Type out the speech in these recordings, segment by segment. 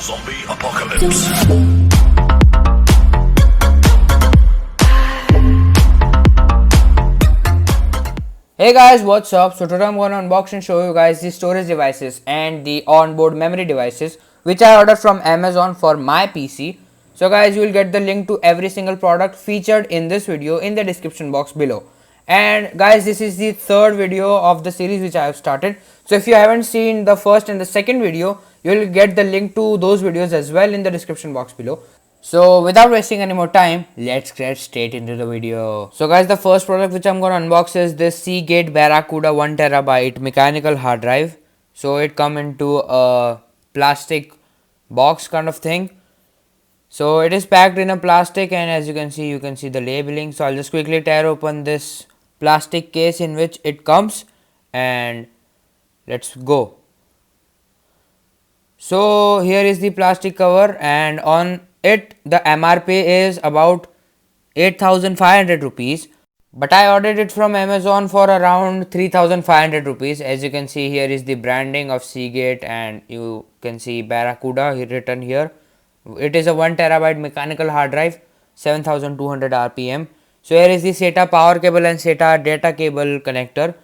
Zombie apocalypse. Hey guys, what's up? So today I'm going to unbox and show you guys the storage devices and the onboard memory devices which I ordered from Amazon for my PC. So guys, you will get the link to every single product featured in this video in the description box below. And guys, this is the third video of the series which I have started. So if you haven't seen the first and the second video, you will get the link to those videos as well in the description box below. So without wasting any more time, let's get straight into the video. So guys, the first product which I'm going to unbox is this Seagate Barracuda 1TB mechanical hard drive. So it come into a plastic box kind of thing. So it is packed in a plastic, and as you can see the labeling. So I'll just quickly tear open this plastic case in which it comes, and let's go. So here is the plastic cover, and on it the MRP is about 8,500 rupees, but I ordered it from Amazon for around 3,500 rupees. As you can see, here is the branding of Seagate, and you can see Barracuda written here. It is a 1TB mechanical hard drive, 7200 RPM. So here is the SATA power cable and SATA data cable connector,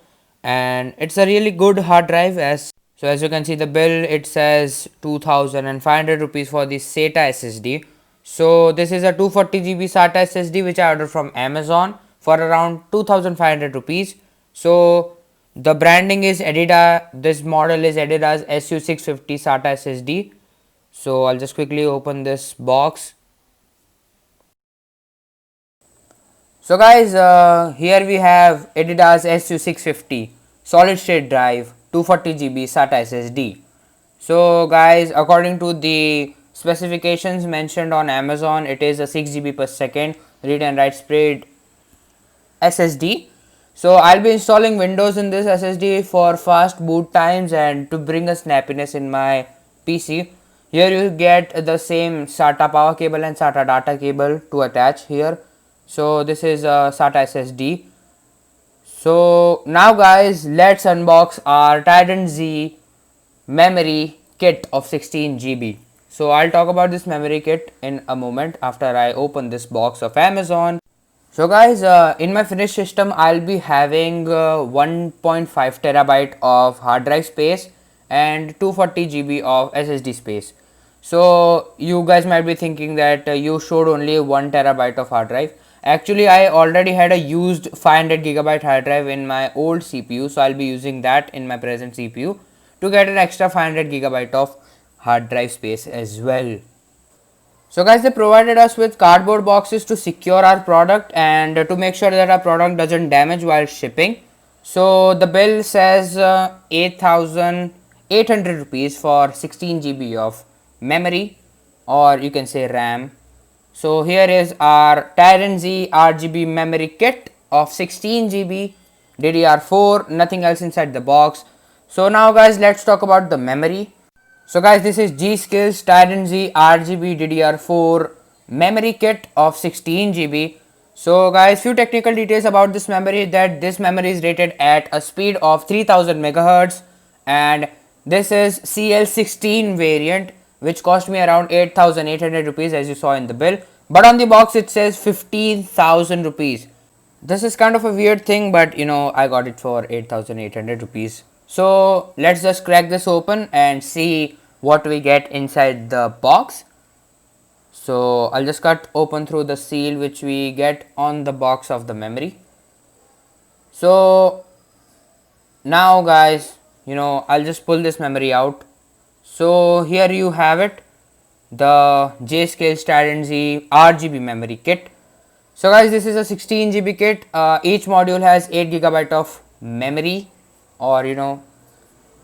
and it's a really good hard drive. As you can see the bill, it says 2,500 rupees for the SATA SSD. So this is a 240 GB SATA SSD which I ordered from Amazon for around 2,500 rupees. So the branding is ADATA. This model is ADATA's SU650 SATA SSD. So I'll just quickly open this box. So guys, here we have ADATA's SU650 solid state drive 240 GB SATA SSD. So guys, according to the specifications mentioned on Amazon, it is a 6 GB per second read and write speed SSD. So I'll be installing Windows in this SSD for fast boot times and to bring a snappiness in my PC. Here you get the same SATA power cable and SATA data cable to attach here. So this is a SATA SSD. So now guys, let's unbox our TridentZ memory kit of 16 GB. So I'll talk about this memory kit in a moment after I open this box of Amazon. So guys, in my finished system, I'll be having 1.5 terabyte of hard drive space and 240 GB of SSD space. So you guys might be thinking that you showed only 1 terabyte of hard drive. Actually, I already had a used 500 gigabyte hard drive in my old CPU, so I'll be using that in my present CPU to get an extra 500 gigabyte of hard drive space as well. So guys, they provided us with cardboard boxes to secure our product and to make sure that our product doesn't damage while shipping. So the bill says 8,800 rupees for 16 GB of memory, or you can say RAM. So here is our TridentZ RGB memory kit of 16 GB DDR4, nothing else inside the box. So now guys, let's talk about the memory. So guys, this is Gskill's TridentZ RGB DDR4 memory kit of 16 GB. So guys, few technical details about this memory, that this memory is rated at a speed of 3000 megahertz, and this is CL16 variant, which cost me around 8,800 rupees as you saw in the bill, but on the box it says 15,000 rupees. This is kind of a weird thing, but you know, I got it for 8,800 rupees. So let's just crack this open and see what we get inside the box. So I'll just cut open through the seal which we get on the box of the memory. So now guys, you know, I'll just pull this memory out. So here you have it, the Gskill's TridentZ RGB memory kit. So guys, this is a 16 GB kit. Each module has 8 gigabyte of memory, or you know,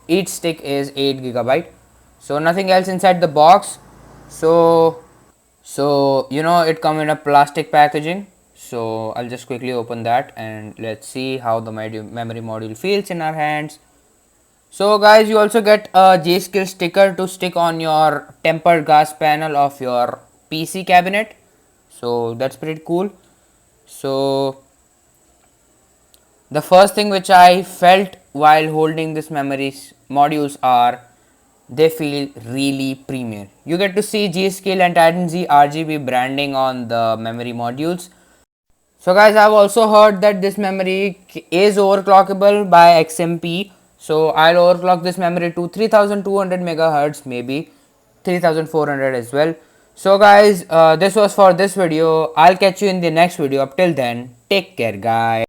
each stick is 8 gigabyte. So nothing else inside the box. So you know, it come in a plastic packaging. So I'll just quickly open that and let's see how the memory module feels in our hands. So guys, you also get a Gskill sticker to stick on your tempered glass panel of your PC cabinet. So that's pretty cool. So the first thing which I felt while holding this memory modules are they feel really premier. You get to see Gskill and TridentZ RGB branding on the memory modules. So guys, I've also heard that this memory is overclockable by XMP. So I'll overclock this memory to 3200 megahertz, maybe 3400 as well. So guys, this was for this video. I'll catch you in the next video. Up till then, take care guys.